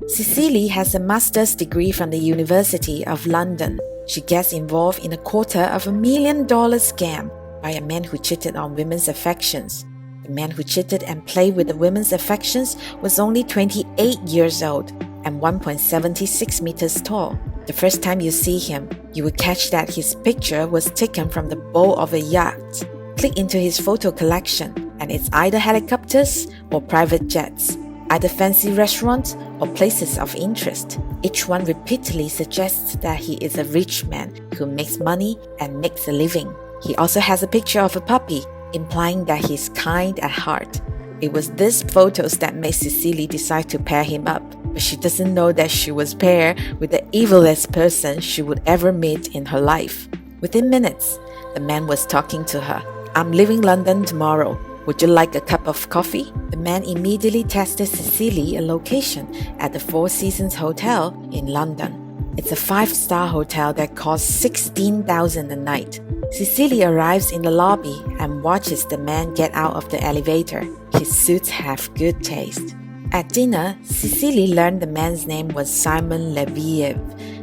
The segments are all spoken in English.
Cecilie has a master's degree from the University of London. She gets involved in a $250,000 scam by a man who cheated on women's affections. The man who cheated and played with the women's affections was only 28 years old and 1.76 meters tall. The first time you see him, you will catch that his picture was taken from the bow of a yacht. Click into his photo collection, and it's either helicopters or private jets, either fancy restaurants or places of interest. Each one repeatedly suggests that he is a rich man who makes money and makes a living. He also has a picture of a puppy, implying that he's kind at heart. It was these photos that made Cecilie decide to pair him up, but she doesn't know that she was paired with the evilest person she would ever meet in her life. Within minutes, the man was talking to her. "I'm leaving London tomorrow. Would you like a cup of coffee?" The man immediately texted Cecilie a location at the Four Seasons Hotel in London. It's a 5-star hotel that costs $16,000 a night. Cecilie arrives in the lobby and watches the man get out of the elevator. His suits have good taste. At dinner, Cecilie learned the man's name was Simon Leviev,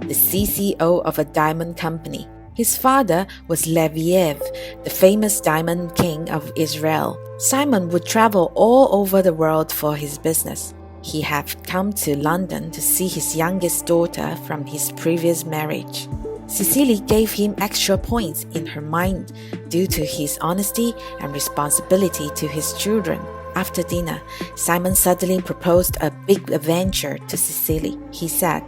the CCO of a diamond company. His father was Leviev, the famous diamond king of Israel. Simon would travel all over the world for his business. He had come to London to see his youngest daughter from his previous marriage. Cecilie gave him extra points in her mind due to his honesty and responsibility to his children. After dinner, Simon suddenly proposed a big adventure to Cecilie. He said,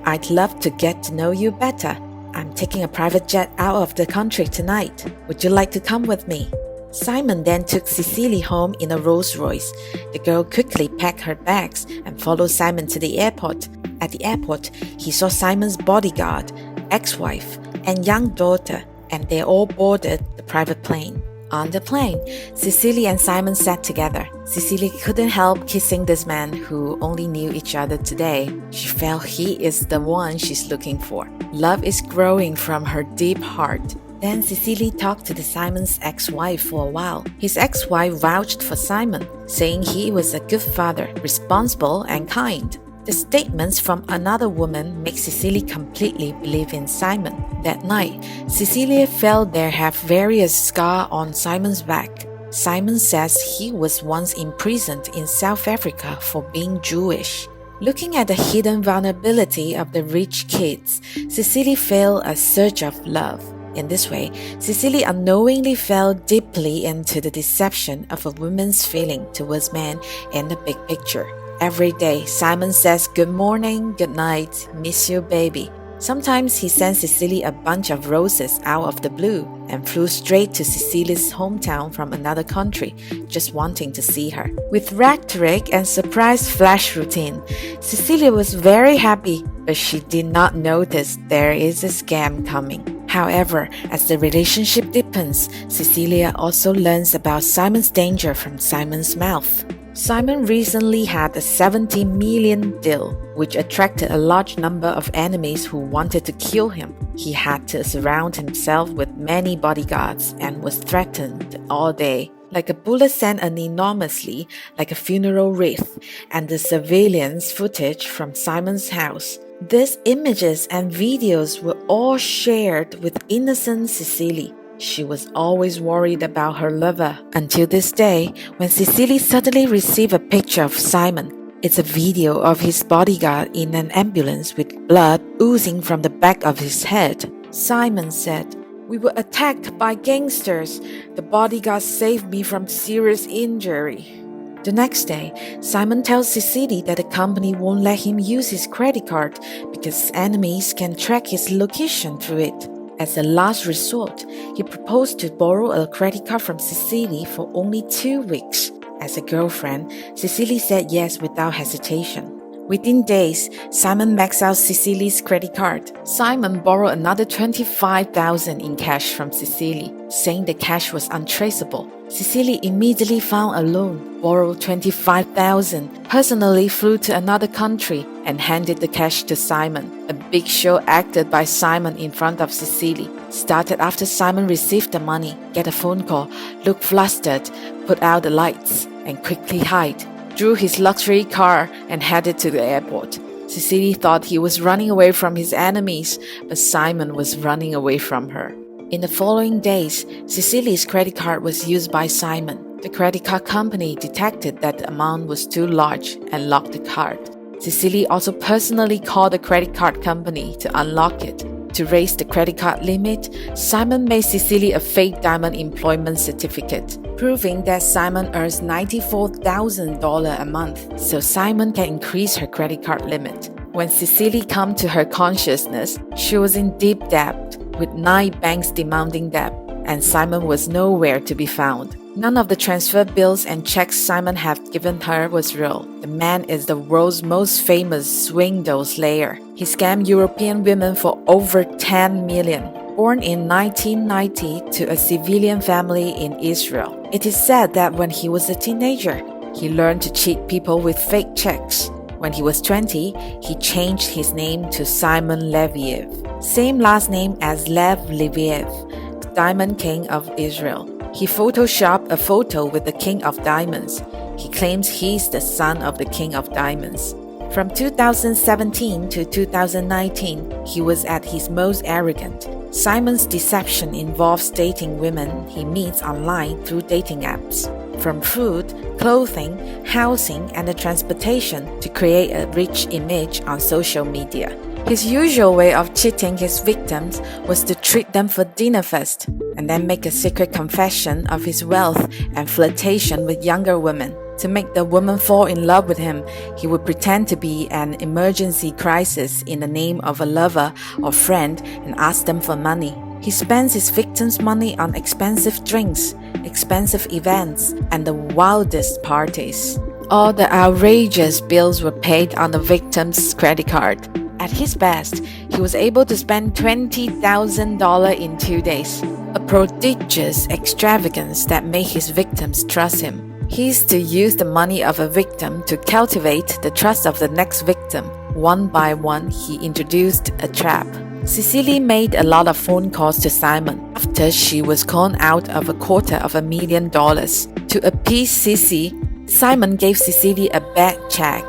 "I'd love to get to know you better. I'm taking a private jet out of the country tonight. Would you like to come with me?" Simon then took Cecilie home in a Rolls Royce. The girl quickly packed her bags and followed Simon to the airport. At the airport, he saw Simon's bodyguard, ex-wife, and young daughter, and they all boarded the private plane. On the plane, Cecilie and Simon sat together. Cecilie couldn't help kissing this man who only knew each other today. She felt he is the one she's looking for. Love is growing from her deep heart. Then Cecilie talked to Simon's ex-wife for a while. His ex-wife vouched for Simon, saying he was a good father, responsible and kind. The statements from another woman make Cecilie completely believe in Simon. That night, Cecilie felt there have various scars on Simon's back. Simon says he was once imprisoned in South Africa for being Jewish. Looking at the hidden vulnerability of the rich kids, Cecilie felt a surge of love. In this way, Cecilie unknowingly fell deeply into the deception of a woman's feeling towards men in the big picture. Every day, Simon says good morning, good night, miss you baby. Sometimes he sends Cecilie a bunch of roses out of the blue and flew straight to Cecilie's hometown from another country, just wanting to see her. With rhetoric and surprise flash routine, Cecilie was very happy, but she did not notice there is a scam coming. However, as the relationship deepens, Cecilia also learns about Simon's danger from Simon's mouth. Simon recently had a $70 million deal, which attracted a large number of enemies who wanted to kill him. He had to surround himself with many bodyguards and was threatened all day. Like a bullet sent anonymously, like a funeral wreath, and the surveillance footage from Simon's house. These images and videos were all shared with innocent Cecilie. She was always worried about her lover until this day when Cecilie suddenly received a picture of Simon. It's a video of his bodyguard in an ambulance with blood oozing from the back of his head. Simon said, "We were attacked by gangsters. The bodyguard saved me from serious injury." The next day, Simon tells Cecilie that the company won't let him use his credit card because enemies can track his location through it. As a last resort, he proposed to borrow a credit card from Cecilie for only 2 weeks. As a girlfriend, Cecilie said yes without hesitation. Within days, Simon maxed out Cecilie's credit card. Simon borrowed another $25,000 in cash from Cecilie, saying the cash was untraceable. Cecilie immediately found a loan, borrowed $25,000, personally flew to another country, and handed the cash to Simon. A big show acted by Simon in front of Cecilie started after Simon received the money, get a phone call, looked flustered, put out the lights, and quickly hide. Drew his luxury car and headed to the airport. Cecilie thought he was running away from his enemies, but Simon was running away from her. In the following days, Cecilie's credit card was used by Simon. The credit card company detected that the amount was too large and locked the card. Cecilie also personally called the credit card company to unlock it. To raise the credit card limit, Simon made Cecilie a fake diamond employment certificate, proving that Simon earns $94,000 a month, so Simon can increase her credit card limit. When Cecilie came to her consciousness, she was in deep debt, with 9 banks demanding debt, and Simon was nowhere to be found. None of the transfer bills and checks Simon had given her was real. The man is the world's most famous swindle slayer. He scammed European women for over 10 million. Born in 1990 to a civilian family in Israel, it is said that when he was a teenager, he learned to cheat people with fake checks. When he was 20, he changed his name to Simon Leviev, same last name as Lev Leviev, the Diamond King of Israel. He photoshopped a photo with the King of Diamonds. He claims he's the son of the King of Diamonds. From 2017 to 2019, he was at his most arrogant. Simon's deception involves dating women he meets online through dating apps. From food, clothing, housing, and the transportation to create a rich image on social media. His usual way of cheating his victims was to treat them for dinner first, and then make a secret confession of his wealth and flirtation with younger women. To make the woman fall in love with him, he would pretend to be an emergency crisis in the name of a lover or friend and ask them for money. He spends his victims' money on expensive drinks, expensive events, and the wildest parties. All the outrageous bills were paid on the victim's credit card. At his best, he was able to spend $20,000 in 2 days, a prodigious extravagance that made his victims trust him. He used to use the money of a victim to cultivate the trust of the next victim. One by one, he introduced a trap. Cecilie made a lot of phone calls to Simon after she was conned out of $250,000. To appease Cecilie, Simon gave Cecilie a bad check,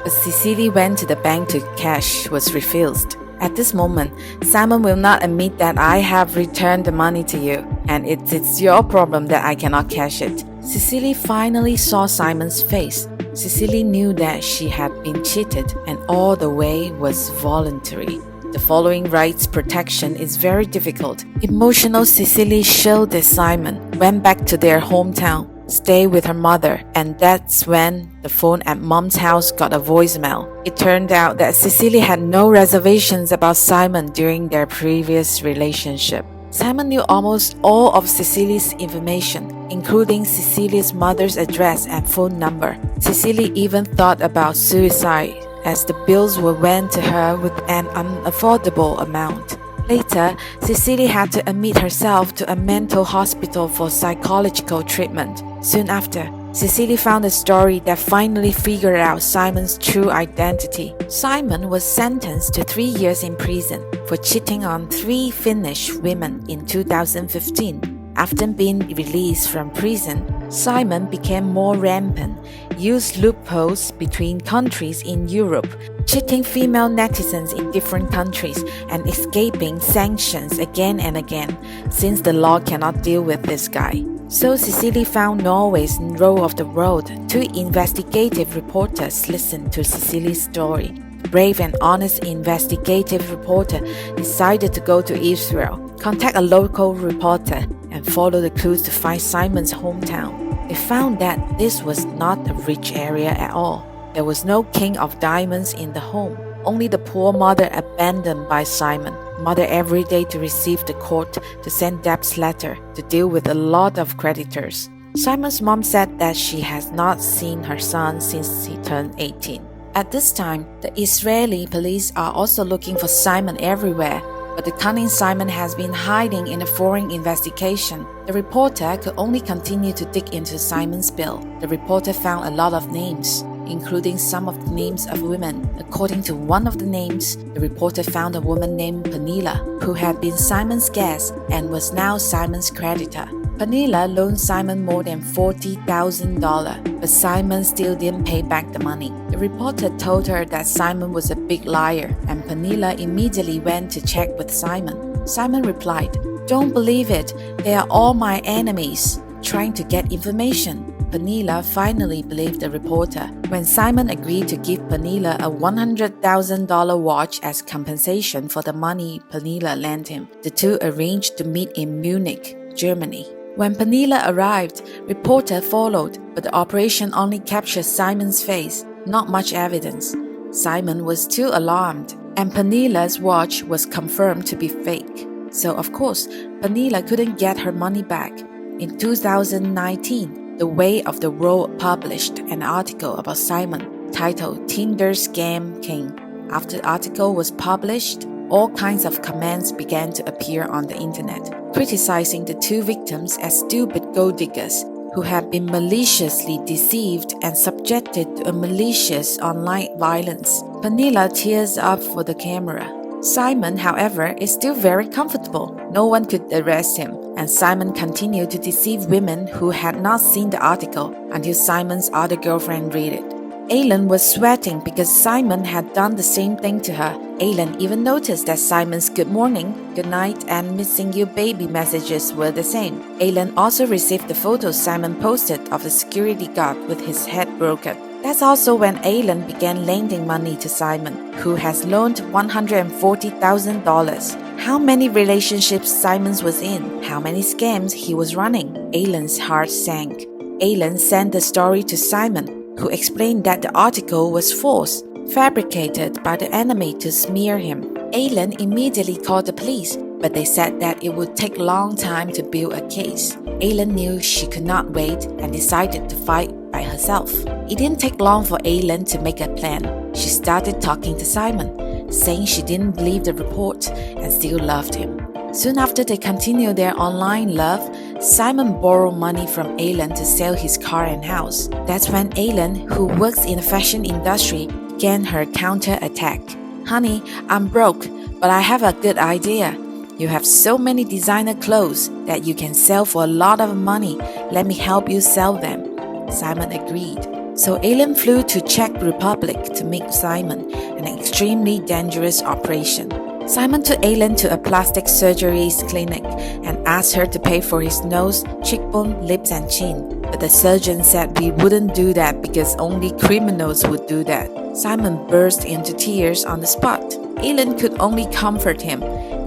but Cecilie went to the bank to cash was refused. At this moment, Simon will not admit that I have returned the money to you, and it's your problem that I cannot cash it. Cecilie finally saw Simon's face. Cecilie knew that she had been cheated, and all the way was voluntary. The following rights protection is very difficult. Emotional Cecilie shielded Simon, went back to their hometown, stayed with her mother, and that's when the phone at mom's house got a voicemail. It turned out that Cecilie had no reservations about Simon during their previous relationship. Simon knew almost all of Cecilie's information, including Cecilie's mother's address and phone number. Cecilie even thought about suicide, as the bills were went to her with an unaffordable amount. Later, Cecilie had to admit herself to a mental hospital for psychological treatment. Soon after, Cecilie found a story that finally figured out Simon's true identity. Simon was sentenced to 3 years in prison for cheating on 3 Finnish women in 2015. After being released from prison, Simon became more rampant, used loopholes between countries in Europe, cheating female netizens in different countries, and escaping sanctions again and again, since the law cannot deal with this guy. So Cecilie found Norway's row of the road. 2 investigative reporters listened to Cecilie's story. The brave and honest investigative reporter decided to go to Israel, contact a local reporter, and follow the clues to find Simon's hometown. They found that this was not a rich area at all. There was no king of diamonds in the home, only the poor mother abandoned by Simon. Mother every day to receive the court, to send debt's letter, to deal with a lot of creditors. Simon's mom said that she has not seen her son since he turned 18. At this time, the Israeli police are also looking for Simon everywhere, but the cunning Simon has been hiding in a foreign investigation. The reporter could only continue to dig into Simon's bill. The reporter found a lot of names, including some of the names of women. According to one of the names, the reporter found a woman named Pernilla, who had been Simon's guest and was now Simon's creditor. Pernilla loaned Simon more than $40,000, but Simon still didn't pay back the money. The reporter told her that Simon was a big liar, and Pernilla immediately went to check with Simon. Simon replied, "Don't believe it, they are all my enemies, trying to get information." Pernilla finally believed the reporter. When Simon agreed to give Pernilla a $100,000 watch as compensation for the money Pernilla lent him, the two arranged to meet in Munich, Germany. When Pernilla arrived, reporter followed, but the operation only captured Simon's face, not much evidence. Simon was too alarmed, and Pernilla's watch was confirmed to be fake. So of course, Pernilla couldn't get her money back. In 2019, The Way of the World published an article about Simon titled Tinder Scam King. After the article was published, all kinds of comments began to appear on the internet, criticizing the two victims as stupid gold diggers who had been maliciously deceived and subjected to a malicious online violence. Pernilla tears up for the camera. Simon, however, is still very comfortable. No one could arrest him, and Simon continued to deceive women who had not seen the article until Simon's other girlfriend read it. Aileen was sweating because Simon had done the same thing to her. Aileen even noticed that Simon's good morning, good night, and missing you baby messages were the same. Aileen also received the photos Simon posted of the security guard with his head broken. That's also when Aileen began lending money to Simon, who has loaned $140,000. How many relationships Simon was in, how many scams he was running. Aileen's heart sank. Aileen sent the story to Simon, who explained that the article was false, fabricated by the enemy to smear him. Aileen immediately called the police, but they said that it would take a long time to build a case. Aileen knew she could not wait and decided to fight by herself. It didn't take long for Aileen to make a plan. She started talking to Simon, saying she didn't believe the report and still loved him. Soon after they continued their online love, Simon borrowed money from Aileen to sell his car and house. That's when Aileen, who works in the fashion industry, began her counterattack. "Honey, I'm broke, but I have a good idea. You have so many designer clothes that you can sell for a lot of money. Let me help you sell them." Simon agreed. So Aileen flew to Czech Republic to meet Simon, an extremely dangerous operation. Simon took Aileen to a plastic surgery clinic and asked her to pay for his nose, cheekbone, lips, and chin. But the surgeon said we wouldn't do that because only criminals would do that. Simon burst into tears on the spot. Aileen could only comfort him,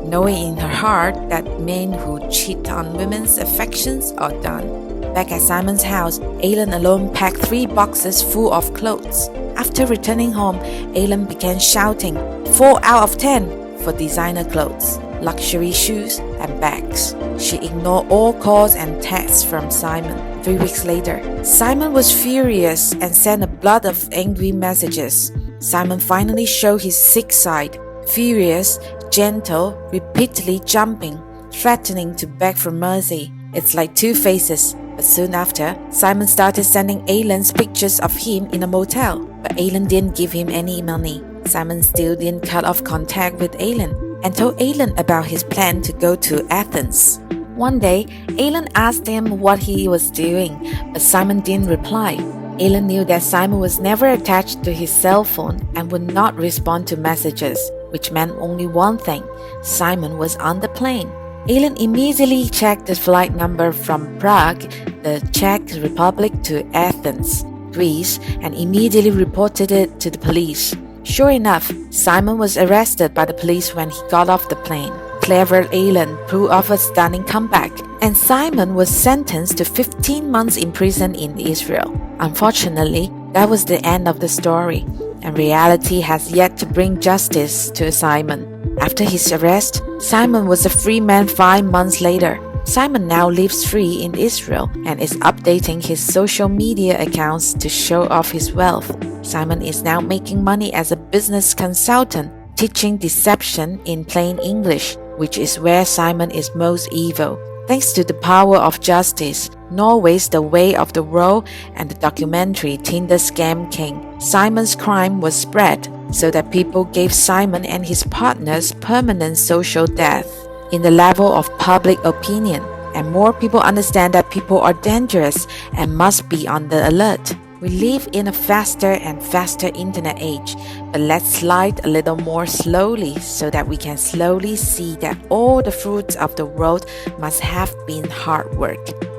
knowing in her heart that men who cheat on women's affections are done. Back at Simon's house, Aileen alone packed 3 boxes full of clothes. After returning home, Aileen began shouting, 4 out of 10 for designer clothes, luxury shoes, and bags. She ignored all calls and texts from Simon. 3 weeks later, Simon was furious and sent a flood of angry messages. Simon finally showed his sick side, furious, gentle, repeatedly jumping, threatening to beg for mercy. It's like two faces. But soon after, Simon started sending Aileen's pictures of him in a motel. But Aileen didn't give him any money. Simon still didn't cut off contact with Aileen and told Aileen about his plan to go to Athens. One day, Aileen asked him what he was doing, but Simon didn't reply. Aileen knew that Simon was never attached to his cell phone and would not respond to messages, which meant only one thing: Simon was on the plane. Aileen immediately checked the flight number from Prague, the Czech Republic, to Athens, Greece, and immediately reported it to the police. Sure enough, Simon was arrested by the police when he got off the plane. Clever Aileen pulled off a stunning comeback, and Simon was sentenced to 15 months in prison in Israel. Unfortunately, that was the end of the story, and reality has yet to bring justice to Simon. After his arrest, Simon was a free man 5 months later. Simon now lives free in Israel and is updating his social media accounts to show off his wealth. Simon is now making money as a business consultant, teaching deception in plain English, which is where Simon is most evil. Thanks to the power of justice, Norway's The Way of the World, and the documentary Tinder Scam King, Simon's crime was spread so that people gave Simon and his partners permanent social death. In the level of public opinion, and more people understand that people are dangerous and must be on the alert. We live in a faster and faster internet age, but let's slide a little more slowly so that we can slowly see that all the fruits of the road must have been hard work.